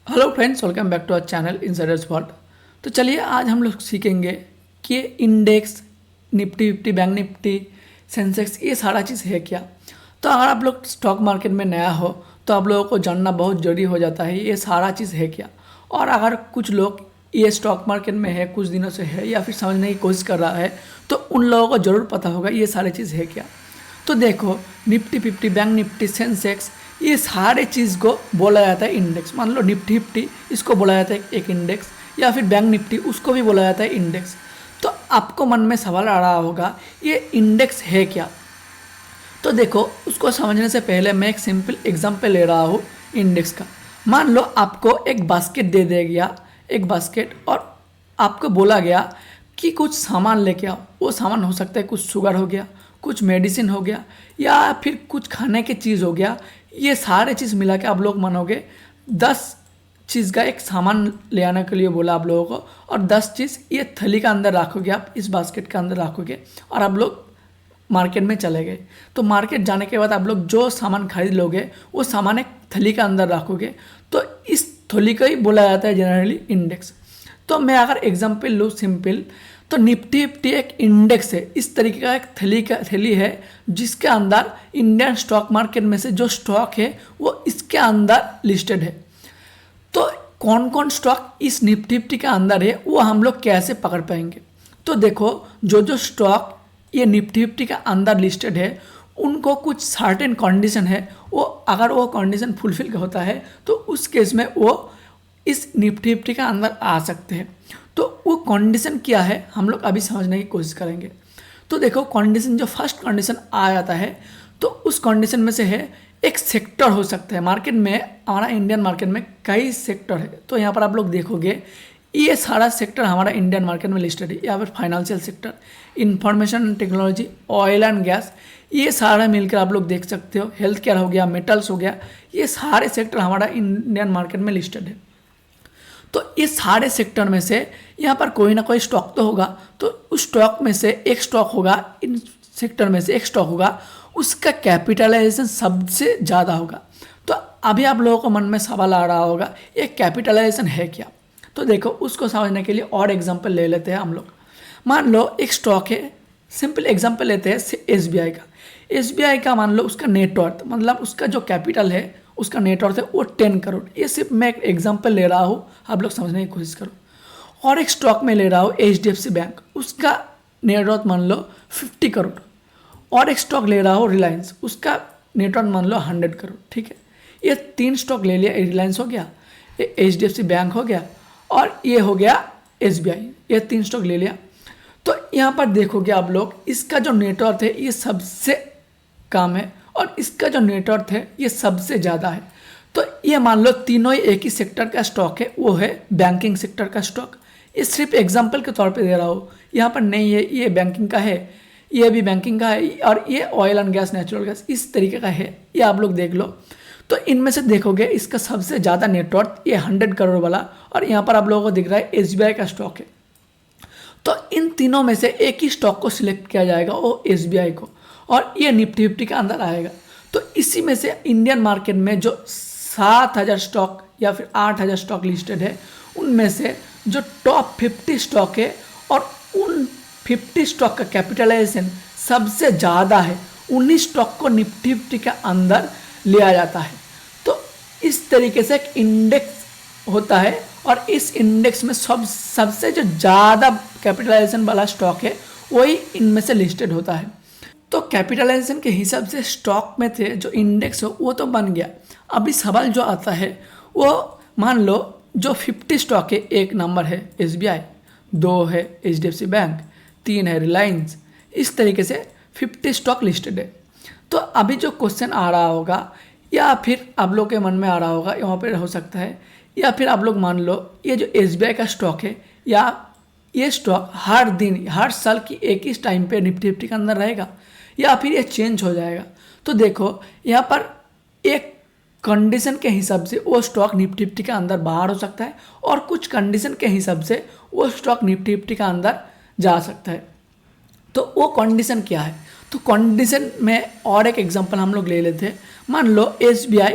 Hello friends, welcome back to our channel insiders world. तो चलिए आज हम लोग सीखेंगे कि index, Nifty fifty, bank Nifty, Sensex, ये सारा चीज़ है क्या। तो अगर आप लोग स्टॉक मार्केट में नया हो तो आप लोगों को जानना बहुत ज़रूरी हो जाता है ये सारा चीज़ है क्या। और अगर कुछ लोग ये स्टॉक मार्केट में है, कुछ दिनों से है या फिर समझने की कोशिश कर रहा है, तो उन लोगों को ज़रूर पता होगा ये सारी चीज़ है क्या। तो देखो, Nifty fifty, bank Nifty, Sensex, ये सारे चीज़ को बोला जाता है इंडेक्स। मान लो निफ्टी फिफ्टी, इसको बोला जाता है एक इंडेक्स, या फिर बैंक निफ्टी, उसको भी बोला जाता है इंडेक्स। तो आपको मन में सवाल आ रहा होगा ये इंडेक्स है क्या। तो देखो, उसको समझने से पहले मैं एक सिंपल एग्जांपल ले रहा हूँ इंडेक्स का। मान लो आपको एक बास्केट दे दिया गया, एक बास्केट, और आपको बोला गया कि कुछ सामान लेके आओ। वो सामान हो सकता है कुछ शुगर हो गया, कुछ मेडिसिन हो गया, या फिर कुछ खाने की चीज़ हो गया। ये सारे चीज़ मिला के आप लोग मानोगे 10 चीज़ का एक सामान ले आने के लिए बोला आप लोगों को, और 10 चीज़ ये थैली का अंदर रखोगे, आप इस बास्केट के अंदर रखोगे, और आप लोग मार्केट में चले गए। तो मार्केट जाने के बाद आप लोग जो सामान खरीद लोगे वो सामान एक थैली का अंदर रखोगे। तो इस थैली को ही बोला जाता है जनरली इंडेक्स। तो मैं अगर एग्जांपल लूँ सिंपल, तो निफ्टी फिफ्टी एक इंडेक्स है, इस तरीके का एक थैली है जिसके अंदर इंडियन स्टॉक मार्केट में से जो स्टॉक है वो इसके अंदर लिस्टेड है। तो कौन कौन स्टॉक इस निफ्टी फिफ्टी के अंदर है वो हम लोग कैसे पकड़ पाएंगे। तो देखो, जो स्टॉक ये निफ्टी फिफ्टी के अंदर लिस्टेड है उनको कुछ सर्टेन कंडीशन है, वो अगर वो कंडीशन फुलफिल होता है तो उस केस में वो इस निफ्टी फिफ्टी के अंदर आ सकते हैं। तो वो कंडीशन क्या है हम लोग अभी समझने की कोशिश करेंगे। तो देखो, कंडीशन जो फर्स्ट कंडीशन आ जाता है तो उस कंडीशन में से है एक सेक्टर हो सकता है। मार्केट में, हमारा इंडियन मार्केट में कई सेक्टर है। तो यहाँ पर आप लोग देखोगे ये सारा सेक्टर हमारा इंडियन मार्केट में लिस्टेड है। यहाँ पर financial sector, information and technology, oil and gas, ये सारा मिलकर आप लोग देख सकते हो। हेल्थ केयर हो गया, मेटल्स हो गया, ये सारे सेक्टर हमारा इंडियन मार्केट में लिस्टेड है। तो ये सारे सेक्टर में से यहाँ पर कोई ना कोई स्टॉक तो होगा। तो उस स्टॉक में से एक स्टॉक होगा, इन सेक्टर में से एक स्टॉक होगा, उसका कैपिटलाइजेशन सबसे ज़्यादा होगा। तो अभी आप लोगों को मन में सवाल आ रहा होगा ये कैपिटलाइजेशन है क्या। तो देखो, उसको समझने के लिए और एग्जांपल ले लेते हैं हम लोग। मान लो एक स्टॉक है, सिंपल एग्जांपल लेते हैं एसबीआई का। एसबीआई का मान लो उसका नेटवर्थ, मतलब उसका जो कैपिटल है, उसका नेटवर्थ है वो 10 करोड़। ये सिर्फ मैं एक एग्जांपल ले रहा हूँ, आप लोग समझने की कोशिश करो। और एक स्टॉक में ले रहा हूँ एचडीएफसी बैंक, उसका नेटवर्थ मान लो 50 करोड़। और एक स्टॉक ले रहा हूँ रिलायंस, उसका नेटवर्थ मान लो 100 करोड़। ठीक है, ये 3 स्टॉक ले लिया। रिलायंस हो गया, ये एचडीएफसी बैंक हो गया, और ये हो गया एसबीआई। ये 3 स्टॉक ले लिया। तो यहाँ पर देखोगे आप लोग, इसका जो नेटवर्थ है ये सबसे कम है, और इसका जो नेटवर्थ है ये सबसे ज़्यादा है। तो ये मान लो तीनों ही एक ही सेक्टर का स्टॉक है, वो है बैंकिंग सेक्टर का स्टॉक। ये सिर्फ एग्जांपल के तौर पे दे रहा हूँ, यहाँ पर नहीं है ये बैंकिंग का है, ये भी बैंकिंग का है, और ये oil and gas, natural gas, इस तरीके का है। ये आप लोग देख लो। तो इनमें से देखोगे इसका सबसे ज़्यादा नेटवर्थ ये 100 करोड़ वाला, और यहाँ पर आप लोगों को दिख रहा है एसबीआई का स्टॉक है। तो इन तीनों में से एक ही स्टॉक को सिलेक्ट किया जाएगा, वो एसबीआई को, और ये निफ्टी फिफ्टी के अंदर आएगा। तो इसी में से इंडियन मार्केट में जो 7,000 स्टॉक या फिर 8,000 स्टॉक लिस्टेड है, उनमें से जो टॉप 50 स्टॉक है और उन 50 स्टॉक का कैपिटलाइजेशन सबसे ज़्यादा है, उन्हीं स्टॉक को निफ्टी फिफ्टी के अंदर लिया जाता है। तो इस तरीके से एक इंडेक्स होता है, और इस इंडेक्स में सबसे जो ज़्यादा कैपिटलाइजेशन वाला स्टॉक है वही इनमें से लिस्टेड होता है। तो कैपिटलाइजेशन के हिसाब से स्टॉक में थे जो इंडेक्स हो वो तो बन गया। अभी सवाल जो आता है वो, मान लो जो 50 स्टॉक है, 1 नंबर है एसबीआई, 2 है एचडीएफसी बैंक, 3 है रिलायंस, इस तरीके से 50 स्टॉक लिस्टेड है। तो अभी जो क्वेश्चन आ रहा होगा, या फिर आप लोग के मन में आ रहा होगा, यहाँ पर हो सकता है, या फिर आप लोग मान लो ये जो एसबीआई का स्टॉक है, या ये स्टॉक हर दिन, हर साल की एक ही टाइम पे निफ्टी फिफ्टी के अंदर रहेगा, या फिर ये चेंज हो जाएगा। तो देखो, यहाँ पर एक कंडीशन के हिसाब से वो स्टॉक निफ्टी फिफ्टी के अंदर बाहर हो सकता है, और कुछ कंडीशन के हिसाब से वो स्टॉक निफ्टी फिफ्टी के अंदर जा सकता है। तो वो कंडीशन क्या है। तो कंडीशन में और एक एग्जांपल हम लोग ले लेते हैं। मान लो SBI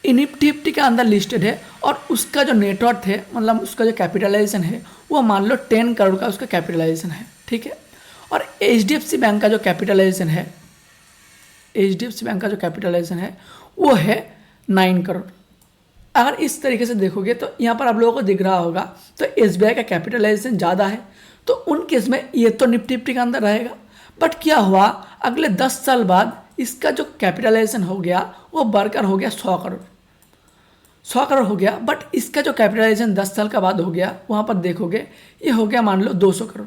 निफ्टी के अंदर लिस्टेड है और उसका जो नेटवर्थ है, मतलब उसका जो कैपिटलाइजेशन है वो मान लो 10 करोड़ का उसका कैपिटलाइजेशन है, ठीक है। और HDFC बैंक का जो कैपिटलाइजेशन है, HDFC बैंक का जो कैपिटलाइजेशन है वो है 9 करोड़। अगर इस तरीके से देखोगे तो यहाँ पर आप लोगों को दिख रहा होगा तो SBI का कैपिटलाइजेशन ज़्यादा है, तो उन केस में ये तो निफ्टी के अंदर रहेगा। बट क्या हुआ, अगले 10 साल बाद इसका जो कैपिटलाइजेशन हो गया वो बढ़कर हो गया 100 करोड़, 100 करोड़ हो गया। बट इसका जो कैपिटलाइजेशन 10 साल का बाद हो गया, वहाँ पर देखोगे ये हो गया मान लो 200 करोड़।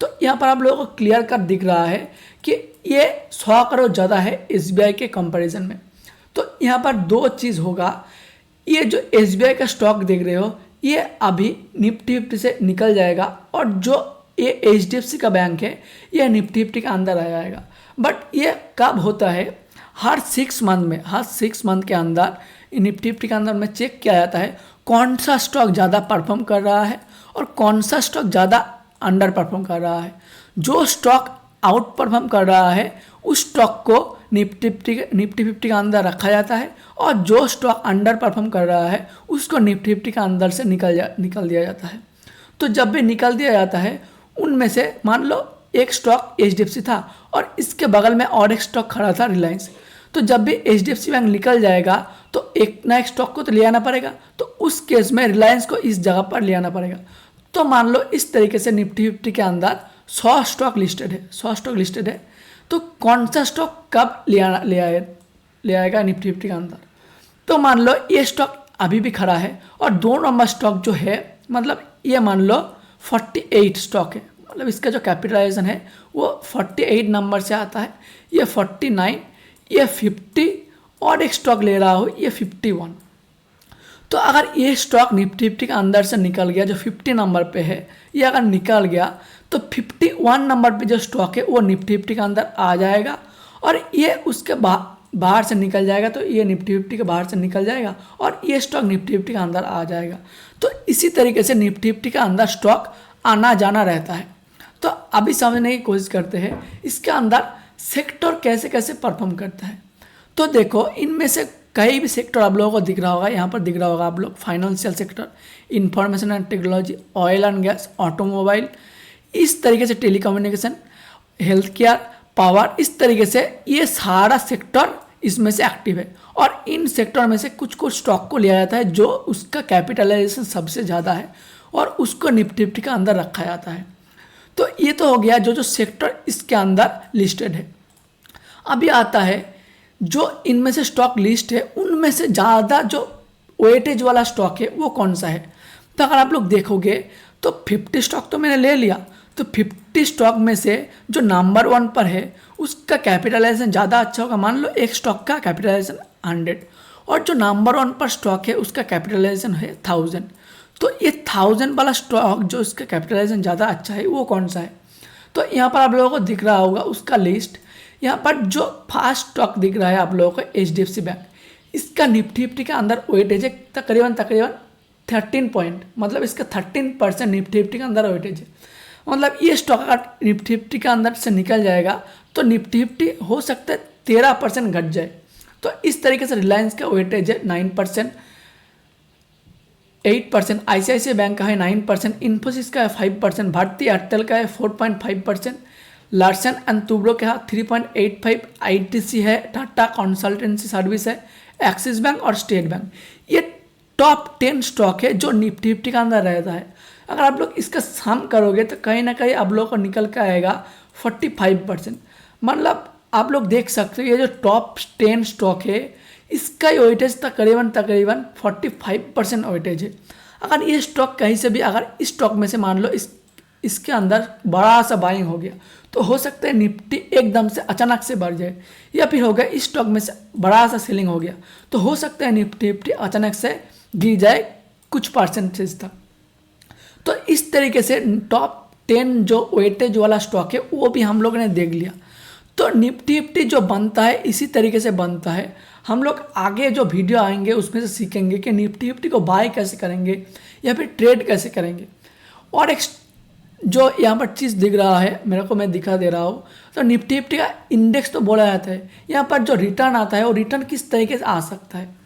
तो यहाँ पर आप लोगों को क्लियर कट दिख रहा है कि ये 100 करोड़ ज़्यादा है SBI के कंपैरिजन में। तो यहाँ पर दो चीज़ होगा, ये जो SBI का स्टॉक देख रहे हो ये अभी निफ्टी से निकल जाएगा और जो ये HDFC का बैंक है ये निफ्टी के अंदर आ जाएगा। बट ये कब होता है, हर 6 मंथ में, हर 6 मंथ के अंदर निफ्टी के अंदर में चेक किया जाता है कौन सा स्टॉक ज़्यादा परफॉर्म कर रहा है और कौन सा स्टॉक ज़्यादा अंडर परफॉर्म कर रहा है। जो स्टॉक आउट परफॉर्म कर रहा है उस स्टॉक को निफ्टी 50 के अंदर रखा जाता है और जो स्टॉक अंडर परफॉर्म कर रहा है उसको निफ्टी के अंदर से निकल दिया जाता है। तो जब भी निकल दिया जाता है उनमें से मान लो एक स्टॉक HDFC था और इसके बगल में और एक स्टॉक खड़ा था रिलायंस। तो जब भी HDFC बैंक निकल जाएगा तो एक ना एक स्टॉक को तो ले आना पड़ेगा, तो उस केस में रिलायंस को इस जगह पर ले आना पड़ेगा। तो मान लो इस तरीके से निफ्टी 50 के अंदर 100 स्टॉक लिस्टेड है, 100 स्टॉक लिस्टेड है। तो कौन सा स्टॉक कब ले आएगा निफ्टी 50 के अंदर, तो मान लो ये स्टॉक अभी भी खड़ा है और 2 नंबर स्टॉक जो है, मतलब ये मान लो 48 स्टॉक है, मतलब इसका जो कैपिटलाइजेशन है वो 48 नंबर से आता है, ये 49, ये 50 और एक स्टॉक ले रहा हो ये 51। तो अगर ये स्टॉक निफ्टी के अंदर से निकल गया, जो 50 नंबर पे है ये अगर निकल गया तो 51 नंबर पे जो स्टॉक है वो निफ्टी के अंदर आ जाएगा और ये उसके बाहर से निकल जाएगा, तो ये निफ्टी के बाहर से निकल जाएगा और ये स्टॉक निफ्टी के अंदर आ जाएगा। तो इसी तरीके से निफ्टी के अंदर स्टॉक आना जाना रहता है। तो अभी समझने की कोशिश करते हैं इसके अंदर सेक्टर कैसे कैसे परफॉर्म करता है। तो देखो इनमें से कई भी सेक्टर आप लोगों को दिख रहा होगा, यहाँ पर दिख रहा होगा आप लोग, financial sector, information and technology, oil and gas, automobile, इस तरीके से टेलीकम्युनिकेशन, हेल्थ केयर, पावर, इस तरीके से ये सारा सेक्टर इसमें से एक्टिव है। और इन सेक्टर में से कुछ कुछ स्टॉक को लिया जाता है जो उसका कैपिटलाइजेशन सबसे ज़्यादा है और उसको निफ्टी के अंदर रखा जाता है। तो ये तो हो गया जो सेक्टर इसके अंदर लिस्टेड है। अभी आता है जो इनमें से स्टॉक लिस्ट है उनमें से ज़्यादा जो वेटेज वाला स्टॉक है वो कौन सा है। तो अगर आप लोग देखोगे तो 50 स्टॉक तो मैंने ले लिया, तो 50 स्टॉक में से जो नंबर 1 पर है उसका कैपिटलाइजेशन ज़्यादा अच्छा होगा। मान लो एक स्टॉक का कैपिटलाइजेशन 100 और जो नंबर 1 पर स्टॉक है उसका कैपिटलाइजेशन है 1000। तो ये 1000 वाला स्टॉक जो इसका कैपिटलाइजेशन ज़्यादा अच्छा है वो कौन सा है। तो यहाँ पर आप लोगों को दिख रहा होगा उसका लिस्ट। यहाँ पर जो फर्स्ट स्टॉक दिख रहा है आप लोगों को HDFC बैंक, इसका निफ्टी के अंदर वेटेज है तकरीबन 13 पॉइंट, मतलब इसका 13% निफ्टी के अंदर वेटेज है। मतलब ये स्टॉक अगर निफ्टी के अंदर से निकल जाएगा तो निफ्टी हो सकता है 13% घट जाए। तो इस तरीके से रिलायंस का वेटेज है 9%, 8%, ICICI बैंक का है 9%, इन्फोसिस का है 5%, भारती एयरटेल का है 4.5%, लार्सन एंड टुब्रो का 3.85, ITC है, टाटा कंसल्टेंसी सर्विस है, एक्सिस बैंक और स्टेट बैंक। ये टॉप 10 स्टॉक है जो निफ्टी के अंदर रहता है। अगर आप लोग इसका सम करोगे तो कहीं ना कहीं आप लोगों को निकल के आएगा 45%। मतलब आप लोग देख सकते हो ये जो टॉप 10 स्टॉक है इसका वेटेज तकरीबन 45% वेटेज है। अगर ये स्टॉक कहीं से भी, अगर इस स्टॉक में से मान लो इसके अंदर बड़ा सा बाइंग हो गया तो हो सकता है निफ्टी एकदम से अचानक से बढ़ जाए, या फिर हो गया इस स्टॉक में से बड़ा सा सेलिंग हो गया तो हो सकता है निफ्टी अचानक से गिर जाए कुछ परसेंटेज तक। तो इस तरीके से टॉप 10 जो वेटेज वाला स्टॉक है वो भी हम लोगों ने देख लिया। तो निफ्टी जो बनता है इसी तरीके से बनता है। हम लोग आगे जो वीडियो आएंगे उसमें से सीखेंगे कि निफ्टी को बाय कैसे करेंगे या फिर ट्रेड कैसे करेंगे। और एक जो यहाँ पर चीज़ दिख रहा है मेरे को, मैं दिखा दे रहा हूँ। तो निफ्टी फिफ्टी का इंडेक्स तो बोला जाता है, यहाँ पर जो रिटर्न आता है वो रिटर्न किस तरीके से आ सकता है।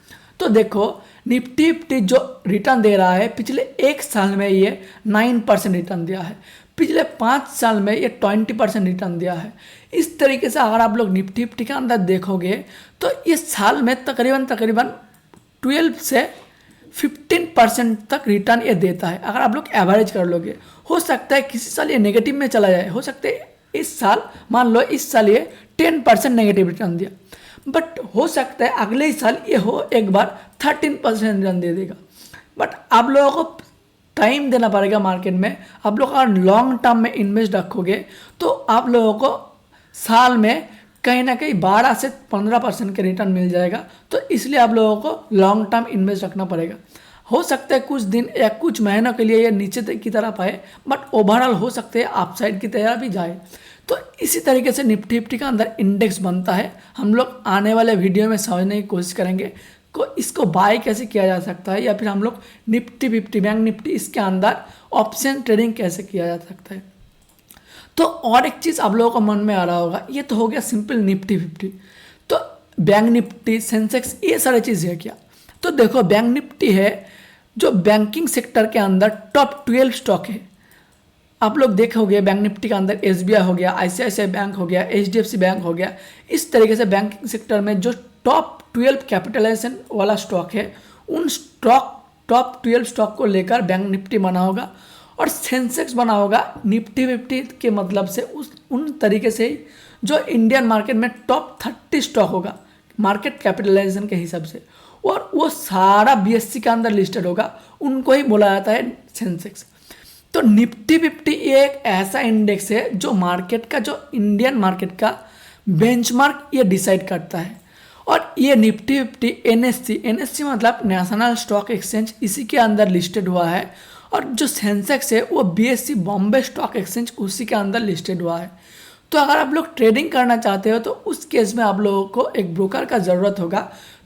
तो देखो निफ्टी फिफ्टी जो रिटर्न दे रहा है पिछले 1 साल में ये 9% रिटर्न दिया है, पिछले 5 साल में ये 20% रिटर्न दिया है। इस तरीके से अगर आप लोग निफ्टी फिफ्टी के अंदर देखोगे तो इस साल में तकरीबन 12 से 15% तक रिटर्न ये देता है, अगर आप लोग एवरेज कर लोगे। हो सकता है किसी साल ये नेगेटिव में चला जाए, हो सकता है इस साल मान लो इस साल ये 10% नेगेटिव रिटर्न दिया, बट हो सकता है अगले ही साल ये हो एक बार 13% रिटर्न दे देगा। बट आप लोगों को टाइम देना पड़ेगा मार्केट में। आप लोग अगर लॉन्ग टर्म में इन्वेस्ट रखोगे तो आप लोगों को साल में कहीं ना कहीं 12 से 15% के रिटर्न मिल जाएगा। तो इसलिए आप लोगों को लॉन्ग टर्म इन्वेस्ट रखना पड़ेगा। हो सकता है कुछ दिन या कुछ महीनों के लिए ये नीचे की तरफ आए, बट ओवरऑल हो सकते हैं अपसाइड की तरफ भी जाए। तो इसी तरीके से निफ्टी फिफ्टी का अंदर इंडेक्स बनता है। हम लोग आने वाले वीडियो में समझने की कोशिश करेंगे को इसको बाय कैसे किया जा सकता है, या फिर हम लोग निफ्टी फिफ्टी बैंक निफ्टी इसके अंदर ऑप्शन ट्रेडिंग कैसे किया जा सकता है। तो और एक चीज़ आप लोगों को मन में आ रहा होगा, ये तो हो गया सिंपल निफ्टी फिफ्टी, तो बैंक निफ्टी सेंसेक्स ये सारी चीज़ है क्या। तो देखो बैंक निफ्टी है जो बैंकिंग सेक्टर के अंदर टॉप 12 स्टॉक है। आप लोग देखोगे बैंक निफ्टी के अंदर SBI हो गया, ICICI बैंक हो गया, HDFC बैंक हो गया, इस तरीके से बैंकिंग सेक्टर में जो टॉप 12 कैपिटलाइजेशन वाला स्टॉक है उन टॉप 12 स्टॉक को लेकर बैंक निफ्टी बना होगा, और सेंसेक्स बना होगा निफ्टी फिफ्टी के मतलब से उन तरीके से ही जो इंडियन मार्केट में टॉप 30 स्टॉक होगा मार्केट कैपिटलाइजेशन के हिसाब से, और वो सारा BSE के अंदर लिस्टेड होगा, उनको ही बोला जाता है सेंसेक्स। तो निफ्टी फिफ्टी एक ऐसा इंडेक्स है जो मार्केट का, जो इंडियन मार्केट का बेंचमार्क ये डिसाइड करता है। और ये निफ्टी फिफ्टी NSE मतलब नेशनल स्टॉक एक्सचेंज, इसी के अंदर लिस्टेड हुआ है। और जो सेंसेक्स है वो BSE बॉम्बे स्टॉक एक्सचेंज, उसी के अंदर लिस्टेड हुआ है। तो अगर आप लोग ट्रेडिंग करना चाहते हो तो उस केस में आप लोगों को एक ब्रोकर का ज़रूरत होगा।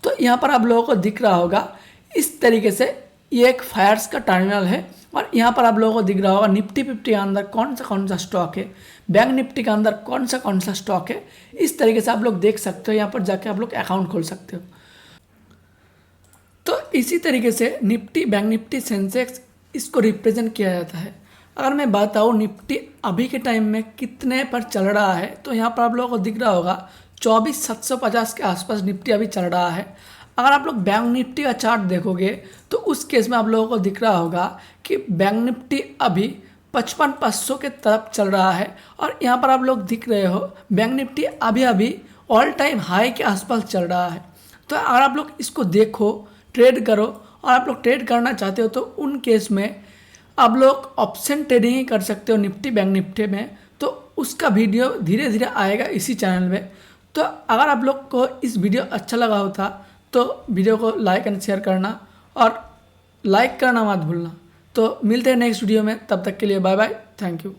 तो यहाँ पर आप लोगों को दिख रहा होगा इस तरीके से, ये एक फायर्स का टर्मिनल है, और यहाँ पर आप लोगों को दिख रहा होगा निफ्टी फिफ्टी के अंदर कौन सा स्टॉक है, बैंक निफ्टी के अंदर कौन सा स्टॉक है। इस तरीके से आप लोग देख सकते हो, यहाँ पर जाके आप लोग अकाउंट खोल सकते हो। तो इसी तरीके से निफ्टी बैंक निफ्टी सेंसेक्स इसको रिप्रेजेंट किया जाता है। अगर मैं बताऊँ निफ्टी अभी के टाइम में कितने पर चल रहा है, तो यहाँ पर आप लोगों को दिख रहा होगा 24,750 के आसपास निफ्टी अभी चल रहा है। अगर आप लोग बैंक निफ्टी का चार्ट देखोगे तो उस केस में आप लोगों को दिख रहा होगा कि बैंक निफ्टी अभी 55,500 के तरफ चल रहा है, और यहाँ पर आप लोग दिख रहे हो बैंक निफ्टी अभी ऑल टाइम हाई के आसपास चल रहा है। तो अगर आप लोग इसको देखो, ट्रेड करो, और आप लोग ट्रेड करना चाहते हो तो उन केस में आप लोग ऑप्शन ट्रेडिंग ही कर सकते हो निफ्टी बैंक निफ्टी में। तो उसका वीडियो धीरे धीरे आएगा इसी चैनल में। तो अगर आप लोग को इस वीडियो अच्छा लगा होता तो वीडियो को लाइक एंड शेयर करना, और लाइक करना मत भूलना। तो मिलते हैं नेक्स्ट वीडियो में, तब तक के लिए बाय बाय, थैंक यू।